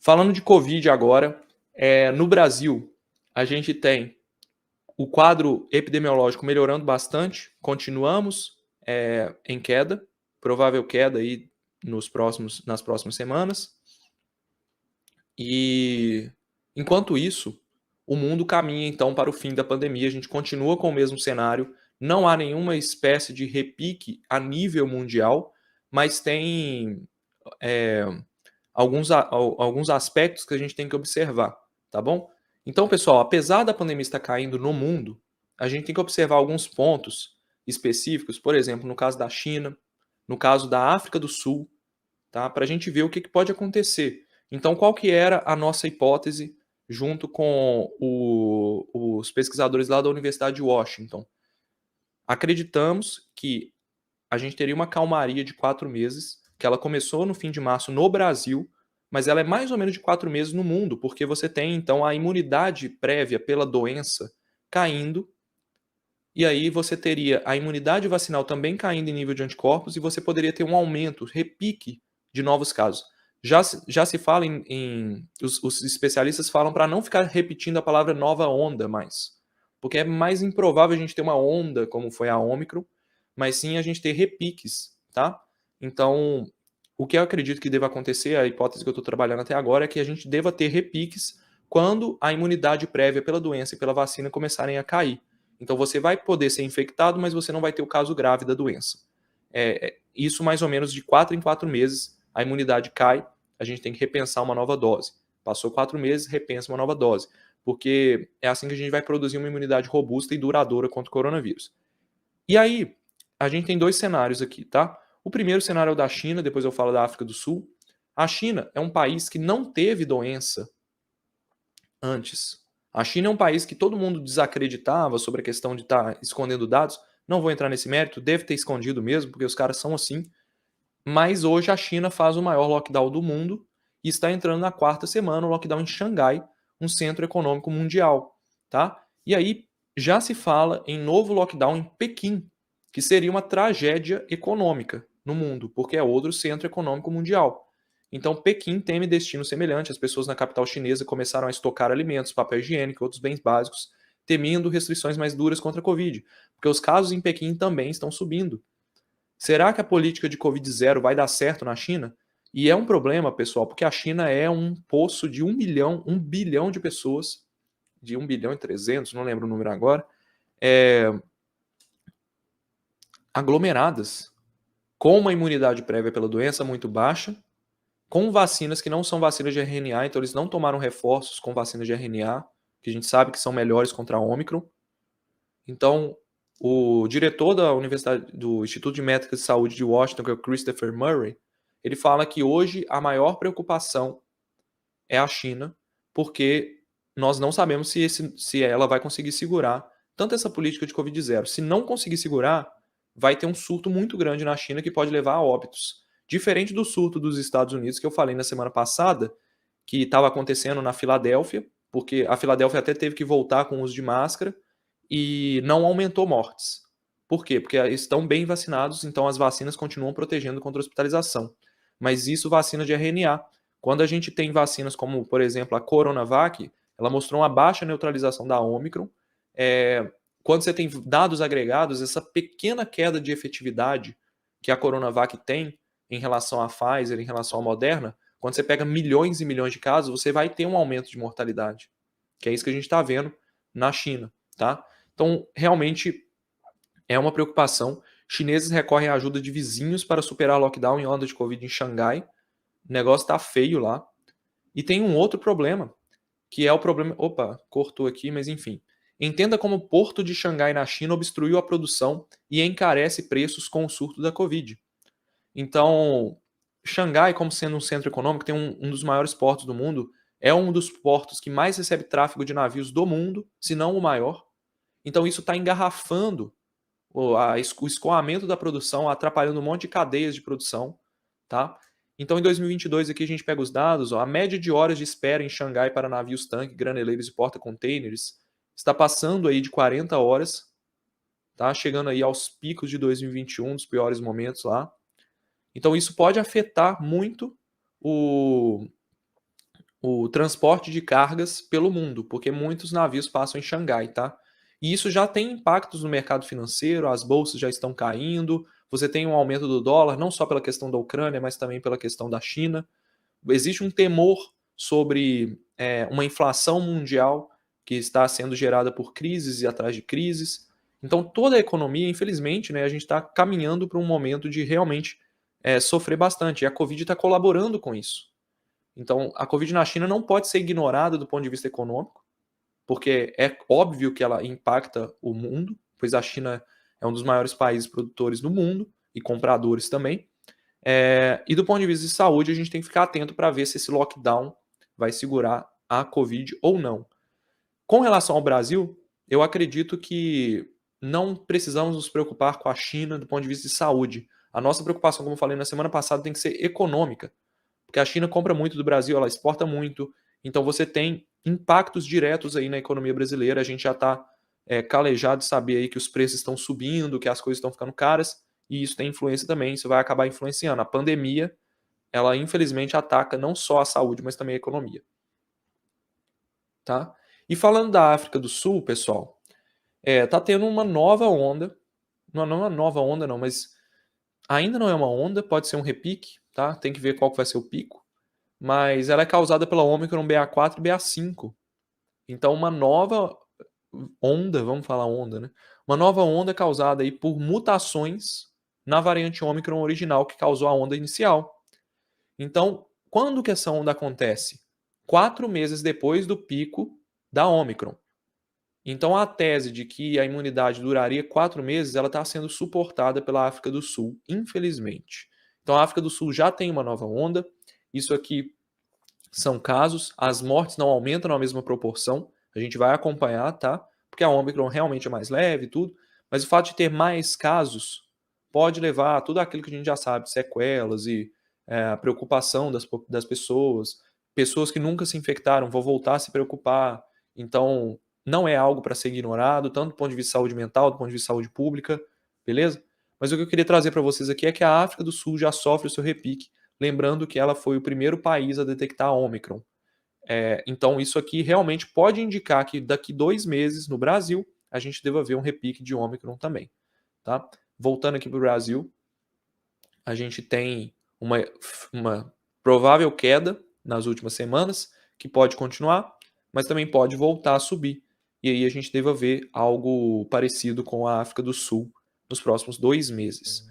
Falando de Covid agora, no Brasil, a gente tem o quadro epidemiológico melhorando bastante, continuamos em queda, provável queda aí nas próximas semanas. E enquanto isso, o mundo caminha então para o fim da pandemia, a gente continua com o mesmo cenário, não há nenhuma espécie de repique a nível mundial, mas tem é, alguns aspectos que a gente tem que observar, tá bom? Então, pessoal, apesar da pandemia estar caindo no mundo, a gente tem que observar alguns pontos específicos, por exemplo, no caso da China, no caso da África do Sul, tá? Para a gente ver o que pode acontecer. Então, qual que era a nossa hipótese junto com os pesquisadores lá da Universidade de Washington? Acreditamos que a gente teria uma calmaria de 4 meses, que ela começou no fim de março no Brasil, mas ela é mais ou menos de 4 meses no mundo, porque você tem então a imunidade prévia pela doença caindo, e aí você teria a imunidade vacinal também caindo em nível de anticorpos, e você poderia ter um aumento, repique de novos casos. Já se fala os especialistas falam para não ficar repetindo a palavra nova onda mais, porque é mais improvável a gente ter uma onda como foi a Ômicron, mas sim a gente ter repiques, tá? Então, o que eu acredito que deva acontecer, a hipótese que eu estou trabalhando até agora, é que a gente deva ter repiques quando a imunidade prévia pela doença e pela vacina começarem a cair. Então, você vai poder ser infectado, mas você não vai ter o caso grave da doença. Isso mais ou menos de 4 em 4 meses, a imunidade cai, a gente tem que repensar uma nova dose. Passou 4 meses, repensa uma nova dose, porque é assim que a gente vai produzir uma imunidade robusta e duradoura contra o coronavírus. E aí, a gente tem 2 cenários aqui, tá? O primeiro cenário é o da China, depois eu falo da África do Sul. A China é um país que não teve doença antes. A China é um país que todo mundo desacreditava sobre a questão de estar escondendo dados. Não vou entrar nesse mérito, deve ter escondido mesmo, porque os caras são assim. Mas hoje a China faz o maior lockdown do mundo e está entrando na 4ª semana o lockdown em Xangai, um centro econômico mundial, tá? E aí já se fala em novo lockdown em Pequim, que seria uma tragédia econômica no mundo, porque é outro centro econômico mundial. Então Pequim teme destino semelhante, as pessoas na capital chinesa começaram a estocar alimentos, papel higiênico e outros bens básicos, temendo restrições mais duras contra a Covid, porque os casos em Pequim também estão subindo. Será que a política de Covid zero vai dar certo na China? E é um problema, pessoal, porque a China é um poço de 1 bilhão de pessoas, de 1,3 bilhão, não lembro o número agora, aglomeradas, com uma imunidade prévia pela doença muito baixa, com vacinas que não são vacinas de RNA, então eles não tomaram reforços com vacinas de RNA, que a gente sabe que são melhores contra a Ômicron. Então, o diretor da Universidade, do Instituto de Métricas de Saúde de Washington, que é o Christopher Murray, ele fala que hoje a maior preocupação é a China, porque nós não sabemos se ela vai conseguir segurar tanto essa política de Covid zero. Se não conseguir segurar, vai ter um surto muito grande na China que pode levar a óbitos. Diferente do surto dos Estados Unidos que eu falei na semana passada, que estava acontecendo na Filadélfia, porque a Filadélfia até teve que voltar com o uso de máscara e não aumentou mortes. Por quê? Porque estão bem vacinados, então as vacinas continuam protegendo contra a hospitalização. Mas isso vacina de RNA. Quando a gente tem vacinas como, por exemplo, a Coronavac, ela mostrou uma baixa neutralização da Omicron. Quando você tem dados agregados, essa pequena queda de efetividade que a Coronavac tem em relação à Pfizer, em relação à Moderna, quando você pega milhões e milhões de casos, você vai ter um aumento de mortalidade. Que é isso que a gente está vendo na China, tá? Então, realmente é uma preocupação. Chineses recorrem à ajuda de vizinhos para superar lockdown em onda de Covid em Xangai. O negócio tá feio lá. E tem um outro problema, que é o problema... Opa, cortou aqui, mas enfim. Entenda como o porto de Xangai na China obstruiu a produção e encarece preços com o surto da Covid. Então, Xangai, como sendo um centro econômico, tem um dos maiores portos do mundo, é um dos portos que mais recebe tráfego de navios do mundo, se não o maior. Então, isso está engarrafando o escoamento da produção, atrapalhando um monte de cadeias de produção, tá? Então, em 2022, aqui a gente pega os dados, ó, a média de horas de espera em Xangai para navios tanque, graneleiros e porta-containers está passando aí de 40 horas, tá? Chegando aí aos picos de 2021, dos piores momentos lá. Então, isso pode afetar muito o transporte de cargas pelo mundo, porque muitos navios passam em Xangai, tá? E isso já tem impactos no mercado financeiro, as bolsas já estão caindo, você tem um aumento do dólar, não só pela questão da Ucrânia, mas também pela questão da China. Existe um temor sobre uma inflação mundial que está sendo gerada por crises e atrás de crises. Então, toda a economia, infelizmente, né, a gente está caminhando para um momento de realmente sofrer bastante. E a Covid está colaborando com isso. Então, a Covid na China não pode ser ignorada do ponto de vista econômico, porque é óbvio que ela impacta o mundo, pois a China é um dos maiores países produtores do mundo e compradores também. E do ponto de vista de saúde, a gente tem que ficar atento para ver se esse lockdown vai segurar a Covid ou não. Com relação ao Brasil, eu acredito que não precisamos nos preocupar com a China do ponto de vista de saúde. A nossa preocupação, como eu falei na semana passada, tem que ser econômica, porque a China compra muito do Brasil, ela exporta muito, então você tem impactos diretos aí na economia brasileira. A gente já está calejado de saber aí que os preços estão subindo, que as coisas estão ficando caras, e isso tem influência também, isso vai acabar influenciando. A pandemia, ela infelizmente ataca não só a saúde, mas também a economia, tá? E falando da África do Sul, pessoal, tá tendo uma nova onda, não é uma nova onda não, mas ainda não é uma onda, pode ser um repique, tá? Tem que ver qual que vai ser o pico, mas ela é causada pela Omicron BA4 e BA5. Então uma nova onda, vamos falar onda, né? Uma nova onda causada aí por mutações na variante Omicron original que causou a onda inicial. Então, quando que essa onda acontece? 4 meses depois do pico da Omicron. Então, a tese de que a imunidade duraria 4 meses, ela está sendo suportada pela África do Sul, infelizmente. Então, a África do Sul já tem uma nova onda. Isso aqui são casos, as mortes não aumentam na mesma proporção. A gente vai acompanhar, tá? Porque a Omicron realmente é mais leve e tudo. Mas o fato de ter mais casos pode levar a tudo aquilo que a gente já sabe, sequelas e a preocupação das pessoas. Pessoas que nunca se infectaram vão voltar a se preocupar. Então, não é algo para ser ignorado, tanto do ponto de vista de saúde mental, do ponto de vista de saúde pública, beleza? Mas o que eu queria trazer para vocês aqui é que a África do Sul já sofre o seu repique, lembrando que ela foi o primeiro país a detectar a Omicron. Então, isso aqui realmente pode indicar que daqui 2 meses, no Brasil, a gente deva ver um repique de Omicron também. Tá? Voltando aqui para o Brasil, a gente tem uma provável queda nas últimas semanas, que pode continuar, mas também pode voltar a subir. E aí a gente deva ver algo parecido com a África do Sul nos próximos 2 meses.